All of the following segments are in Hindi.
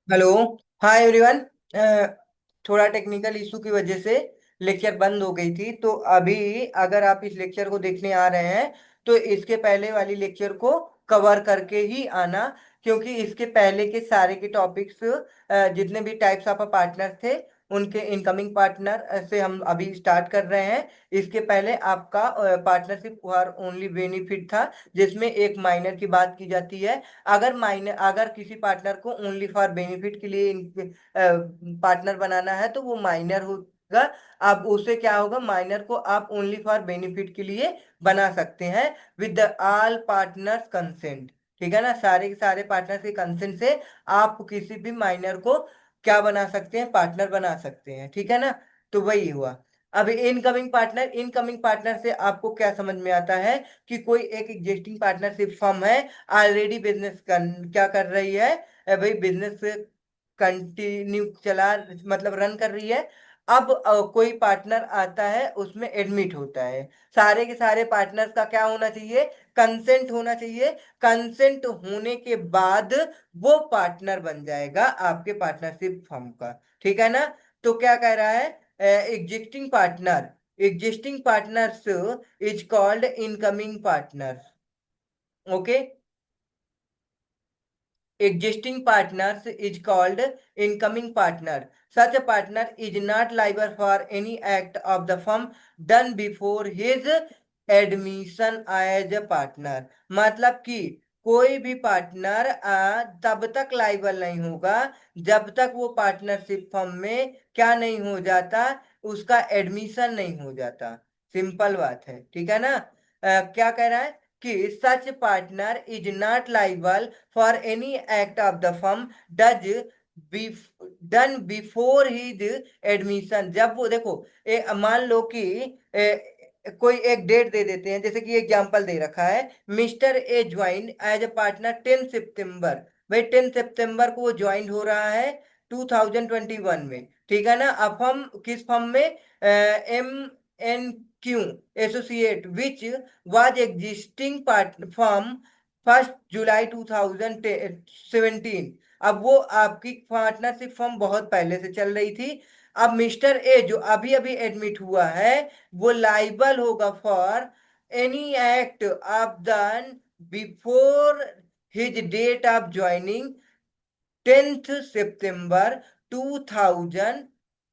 हेलो। Hi everyone. थोड़ा टेक्निकल इशू की वजह से लेक्चर बंद हो गई थी, तो अभी अगर आप इस लेक्चर को देखने आ रहे हैं तो इसके पहले वाली लेक्चर को कवर करके ही आना, क्योंकि इसके पहले के सारे के टॉपिक्स जितने भी टाइप्स ऑफ पार्टनर थे उनके इनकमिंग पार्टनर से हम अभी स्टार्ट कर रहे हैं। इसके पहले आपका पार्टनरशिप फॉर ओनली बेनिफिट था, जिसमें एक माइनर की बात की जाती है। अगर किसी पार्टनर को ओनली फॉर बेनिफिट के लिए पार्टनर बनाना है तो वो माइनर होगा। अब उससे क्या होगा, माइनर को आप ओनली फॉर बेनिफिट के लिए बना सकते हैं with the all partners consent. ठीक है ना, सारे के सारे पार्टनर के कंसेंट से आप किसी भी माइनर को क्या बना सकते हैं, पार्टनर बना सकते हैं। ठीक है ना, तो वही हुआ। अब इनकमिंग पार्टनर से आपको क्या समझ में आता है कि कोई एक एग्जिस्टिंग पार्टनरशिप फर्म है, ऑलरेडी क्या कर रही है, भाई बिजनेस कंटिन्यू चला, मतलब रन कर रही है। अब कोई पार्टनर आता है, उसमें एडमिट होता है। सारे के सारे पार्टनर्स का क्या होना चाहिए, कंसेंट होना चाहिए। कंसेंट होने के बाद वो पार्टनर बन जाएगा आपके पार्टनरशिप फर्म का। ठीक है ना, तो क्या कह रहा है, existing partners is called incoming partners. Okay, existing partners is called incoming partner. Such a partner is not liable for any act of the firm done before his admission as a partner. मतलब कि कोई भी पार्टनर तब तक लाइबल नहीं होगा जब तक वो पार्टनरशिप फर्म में क्या नहीं हो जाता, उसका एडमिशन नहीं हो जाता। सिंपल बात है, ठीक है ना। क्या कह रहा है कि such partner is not liable for any act of the firm does done before his admission. जब वो देखो, मान लो कि कोई एक डेट दे देते हैं, जैसे कि एग्जांपल दे रखा है, mister A join as a partner 10 सितंबर। भाई 10 सितंबर को वो ज्वाइन हो रहा है 2021 में। ठीक है ना, अब हम किस फर्म में, M N Q associate which was existing firm 1 जुलाई 2017। अब वो आपकी पार्टनरशिप फर्म बहुत पहले से चल रही थी। अब मिस्टर ए जो अभी अभी एडमिट हुआ है, वो लाइबल होगा for any act of done before his date of joining 10 सितंबर 2000।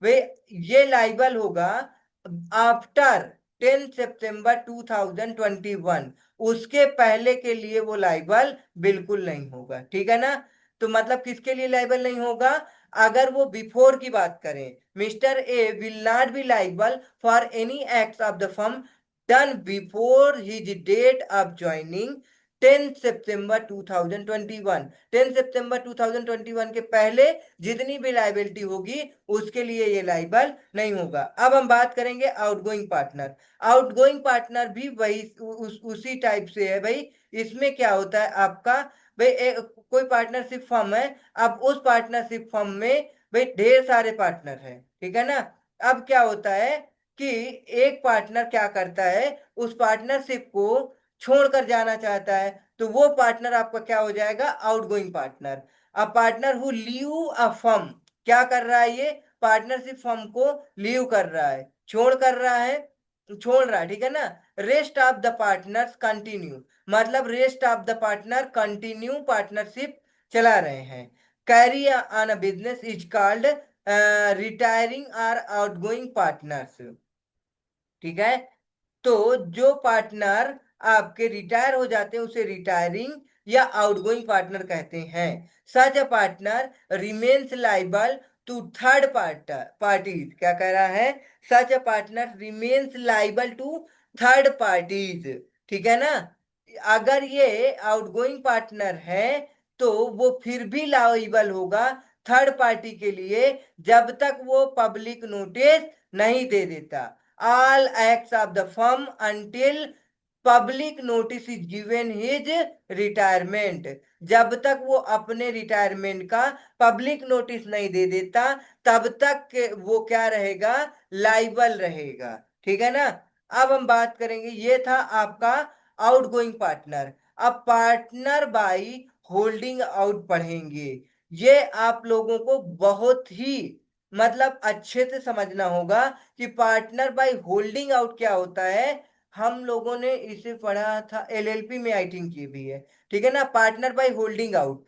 वे ये लाइबल होगा आफ्टर 10 सितंबर 2021। उसके पहले के लिए वो लाइबल बिल्कुल नहीं होगा। ठीक है ना, तो मतलब किसके लिए लाइबल नहीं होगा, अगर वो बिफोर की बात करें, mister A will not be liable for any act of the firm done before his date of joining 10 सितंबर 2021। 10 सितंबर 2021 के पहले जितनी भी लाइबिलिटी होगी उसके लिए ये लाइबल नहीं होगा। अब हम बात करेंगे आउटगोइंग पार्टनर। आउटगोइंग पार्टनर भी वही उसी टाइप से है भाई। इसमें क्या होता है आपका, भाई कोई पार्टनरशिप फर्म है, अब उस पार्टनरशिप फर्म में भाई ढेर सारे पार्टनर हैं। ठीक है ना, अब क्या होता है कि एक पार्टनर क्या करता है, उस पार्टनरशिप को छोड़कर जाना चाहता है, तो वो पार्टनर आपका क्या हो जाएगा, outgoing partner. A partner who leave a firm, क्या कर रहा है ये, पार्टनरशिप फर्म को लीव कर रहा है, छोड़ रहा है। ठीक है ना, rest of the partners continue, मतलब rest of the partner continue partnership चला रहे हैं। Carry on a business is called retiring और आउटगोइंग पार्टनर्स। ठीक है, तो जो पार्टनर आपके रिटायर हो जाते हैं उसे रिटायरिंग या आउटगोइंग पार्टनर कहते हैं। Such a partner remains liable to third parties. क्या कह रहा है, such a partner remains liable to third parties. ठीक है ना, अगर ये आउटगोइंग पार्टनर है तो वो फिर भी लाइबल होगा थर्ड पार्टी के लिए, जब तक वो पब्लिक नोटिस नहीं दे देता। All acts of the firm until public notice is given his retirement. जब तक वो अपने रिटायरमेंट का पब्लिक नोटिस नहीं दे देता, तब तक वो क्या रहेगा, लाइबल रहेगा। ठीक है ना, अब हम बात करेंगे, ये था आपका आउटगोइंग पार्टनर। अब पार्टनर बाई होल्डिंग आउट पढ़ेंगे। ये आप लोगों को बहुत ही मतलब अच्छे से समझना होगा कि पार्टनर बाय होल्डिंग आउट क्या होता है। हम लोगों ने इसे पढ़ा था एलएलपी में, आई थिंक ये भी है। ठीक है ना, partner by holding out.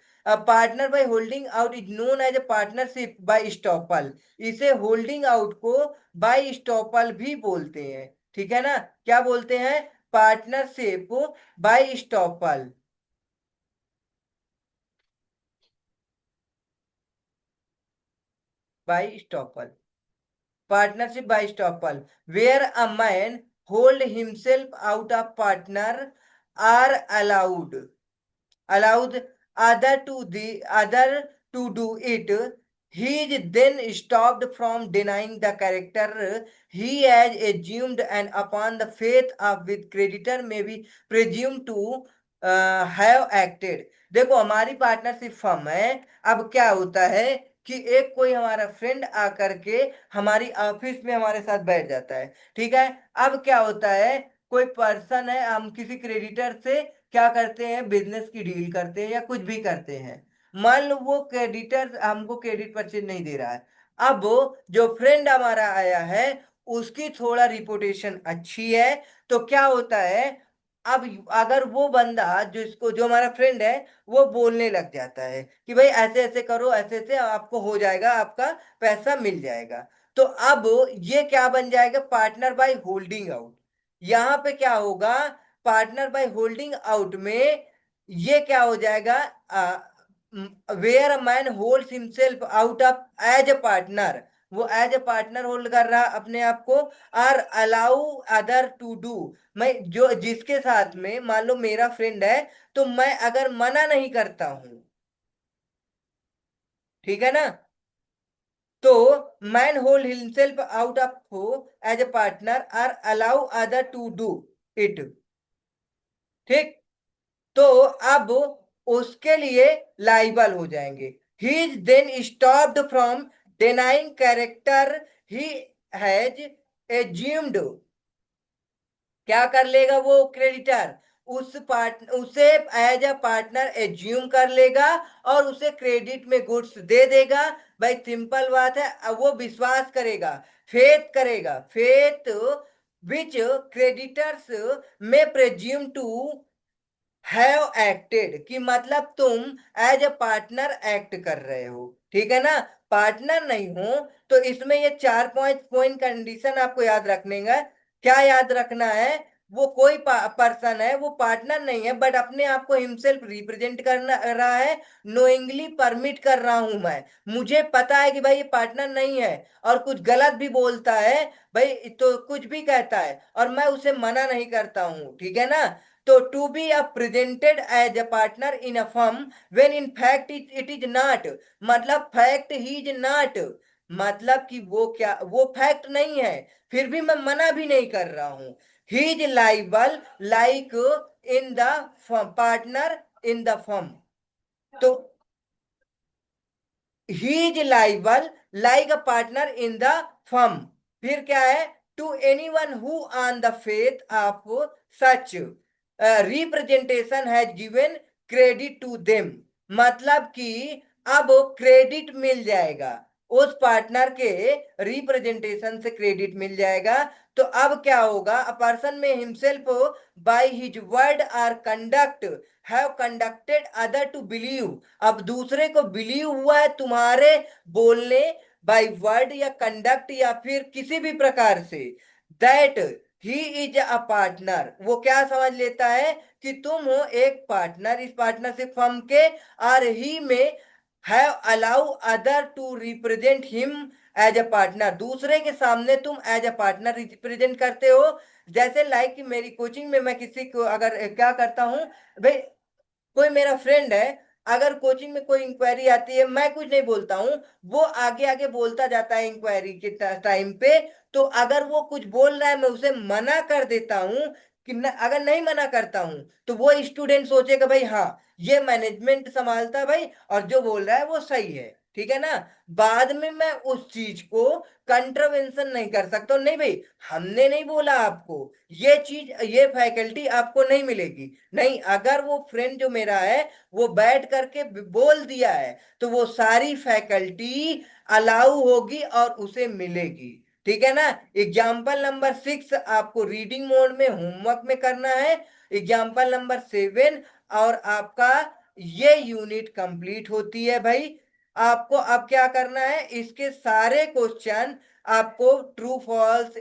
Partner by holding out is known as a partnership by estoppel. इसे होल्डिंग आउट को बाय स्टॉपल भी बोलते हैं। ठीक है ना, क्या बोलते हैं? Partnership by estoppel. By estoppel, partnership by estoppel, where a man hold himself out of partner are allowed other to do it. He is then stopped from denying the character he has assumed, and upon the faith of with creditor may be presumed to have acted। देखो हमारी पार्टनरशिप फर्म है। अब क्या होता है कि एक कोई हमारा फ्रेंड आकर के हमारी ऑफिस में हमारे साथ बैठ जाता है। ठीक है, अब क्या होता है, कोई पर्सन है, हम किसी क्रेडिटर से क्या करते हैं, बिजनेस की डील करते हैं या कुछ भी करते हैं। मान लो वो क्रेडिटर हमको क्रेडिट परचेज नहीं दे रहा है। अब जो फ्रेंड हमारा आया है उसकी थोड़ा रिपुटेशन अच्छी है, तो क्या होता है, अब अगर वो बंदा जो हमारा फ्रेंड है वो बोलने लग जाता है कि भाई ऐसे ऐसे करो, ऐसे ऐसे आपको हो जाएगा, आपका पैसा मिल जाएगा। तो अब ये क्या बन जाएगा, पार्टनर बाय होल्डिंग आउट। यहाँ पे क्या होगा, पार्टनर बाय होल्डिंग आउट में ये क्या हो जाएगा, where a man holds himself out of as a partner. वो एज अ पार्टनर होल्ड कर रहा अपने आप को। Or allow other to do, मैं जो जिसके साथ में मान लो मेरा फ्रेंड है, तो मैं अगर मना नहीं करता हूं, ठीक है ना, तो man hold himself out of as a partner or allow other to do it. ठीक, तो अब उसके लिए लाइबल हो जाएंगे। He is then stopped from denying character he has assumed. क्या कर लेगा वो क्रेडिटर, उसे एज अ पार्टनर एज्यूम कर लेगा और उसे क्रेडिट में गुड्स दे देगा। भाई सिंपल बात है, अब वो विश्वास करेगा, फेथ करेगा, फेथ विच क्रेडिटर्स में प्रेज्यूम टू हैव एक्टेड, कि मतलब तुम एज अ पार्टनर एक्ट कर रहे हो। ठीक है ना, पार्टनर नहीं हो। तो इसमें ये 4 पॉइंट कंडीशन आपको याद रखने का। क्या याद रखना है, वो कोई पर्सन है, वो पार्टनर नहीं है, बट अपने आप को हिमसेल्फ रिप्रेजेंट करना रहा है, नोइंगली परमिट कर रहा हूं मैं, मुझे पता है कि भाई ये पार्टनर नहीं है और कुछ गलत भी बोलता है, भाई तो कुछ भी कहता है और मैं उसे मना नहीं करता हूँ। ठीक है ना, तो to be a presented as a partner in a firm when in fact it is not, मतलब फैक्ट ही इज नॉट, मतलब कि वो क्या, वो फैक्ट नहीं है, फिर भी मैं मना भी नहीं कर रहा हूं। He is liable like in the partner in the firm. तो he is liable like a partner in the firm. फिर क्या है, to anyone who on the faith of such representation has given credit to them, मतलब कि अब क्रेडिट मिल जाएगा, उस पार्टनर के रिप्रेजेंटेशन से क्रेडिट मिल जाएगा। तो अब क्या होगा, a person may himself by his word or conduct have conducted other to believe, अब दूसरे को बिलीव हुआ है तुम्हारे बोलने, बाय वर्ड या कंडक्ट या फिर किसी भी प्रकार से, that he is a partner, वो क्या समझ लेता है कि तुम हो एक पार्टनर इस पार्टनरशिप फर्म के, और he may have allow other to represent him as a partner, दूसरे के सामने तुम एज अ पार्टनर रिप्रेजेंट करते हो। जैसे लाइक कि मेरी कोचिंग में मैं किसी को अगर क्या करता हूँ, भाई कोई मेरा फ्रेंड है, अगर कोचिंग में कोई इंक्वायरी आती है मैं कुछ नहीं बोलता हूँ, वो आगे आगे बोलता जाता है इंक्वायरी के टाइम पे, तो अगर वो कुछ बोल रहा है मैं उसे मना कर देता हूँ कि अगर नहीं मना करता हूँ तो वो स्टूडेंट सोचेगा भाई हाँ ये मैनेजमेंट संभालता है भाई और जो बोल रहा है वो सही है। ठीक है ना। बाद में मैं उस चीज को कंट्रावेंशन नहीं कर सकता हूं। नहीं भाई, हमने नहीं बोला आपको ये चीज, ये फैकल्टी आपको नहीं मिलेगी। नहीं, अगर वो फ्रेंड जो मेरा है वो बैठ करके बोल दिया है तो वो सारी फैकल्टी अलाउ होगी और उसे मिलेगी। ठीक है ना। एग्जाम्पल नंबर 6 आपको रीडिंग मोड में होमवर्क में करना है। एग्जाम्पल नंबर 7 और आपका ये यूनिट कंप्लीट होती है भाई। आपको अब क्या करना है, इसके सारे क्वेश्चन आपको true false,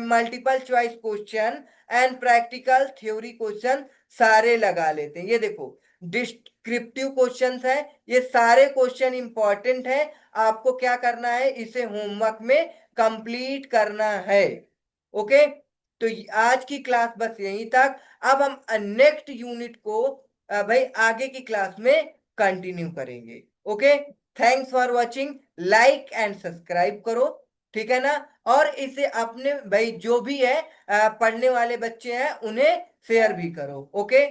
multiple choice question and practical theory question सारे लगा लेते हैं। ये देखो डिस्क्रिप्टिव क्वेश्चंस है, ये सारे क्वेश्चन इंपॉर्टेंट है। आपको क्या करना है, इसे होमवर्क में कंप्लीट करना है। ओके, तो आज की क्लास बस यहीं तक। अब हम नेक्स्ट यूनिट को भाई आगे की क्लास में कंटिन्यू करेंगे। Okay, thanks for watching. Like and subscribe करो, ठीक है ना। और इसे अपने भाई जो भी है पढ़ने वाले बच्चे हैं उन्हें शेयर भी करो। ओके।